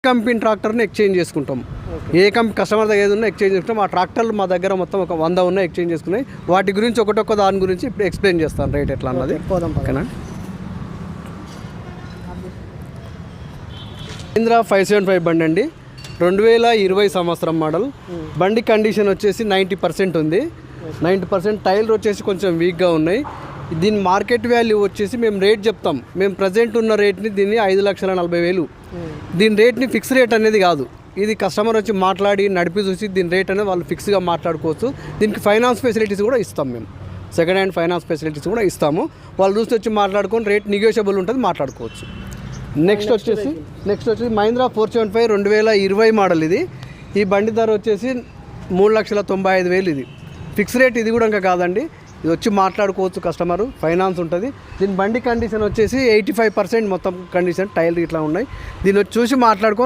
Company ట్రాక్టర్ని exchange చేసుకుంటాం. ఏ customer దగ్గర ఏది ఉన్నా ఎక్స్చేంజ్ చేసుకుంటాం. ఆ ట్రాక్టర్లు మా దగ్గర మొత్తం ఒక 100 ఉన్నాయి ఎక్స్చేంజ్ చేసుకున్నాయి. వాటి గురించి ఒక్కొక్క దాని గురించి ఇప్పుడు ఎక్స్ప్లెయిన్ చేస్తాను రేట్ ఎట్లా అన్నది. ఓకేనా. మహీంద్రా 575 బండి అండి, 2020 సంవత్సరం మోడల్. బండి కండిషన్ వచ్చేసి 90% ఉంది. 90% టైర్లు వచ్చేసి కొంచెం వీక్గా ఉన్నాయి. దీని మార్కెట్ వాల్యూ వచ్చేసి మేము రేట్ చెప్తాం. మేము ప్రజెంట్ ఉన్న రేట్ని దీన్ని 5,40,000. దీని రేట్ని ఫిక్స్ రేట్ అనేది కాదు. ఇది కస్టమర్ వచ్చి మాట్లాడి నడిపి చూసి దీని రేట్ అనేది వాళ్ళు ఫిక్స్గా మాట్లాడుకోవచ్చు. దీనికి ఫైనాన్స్ ఫెసిలిటీస్ కూడా ఇస్తాం. మేము సెకండ్ హ్యాండ్ ఫైనాన్స్ ఫెసిలిటీస్ కూడా ఇస్తాము. వాళ్ళు చూసి వచ్చి మాట్లాడుకొని రేట్ నెగోషియబుల్ ఉంటుంది, మాట్లాడుకోవచ్చు. నెక్స్ట్ వచ్చేసి మహీంద్రా 475 2020 మోడల్. ఇది ఈ బండి ధర వచ్చేసి 3,95,000. ఇది ఫిక్స్ రేట్ ఇది కూడా ఇంకా కాదండి. ఇది వచ్చి మాట్లాడుకోవచ్చు కస్టమరు, ఫైనాన్స్ ఉంటుంది. దీని బండి కండిషన్ వచ్చేసి 85% మొత్తం కండిషన్, టైర్లు ఇట్లా ఉన్నాయి. దీన్ని వచ్చి చూసి మాట్లాడుకొని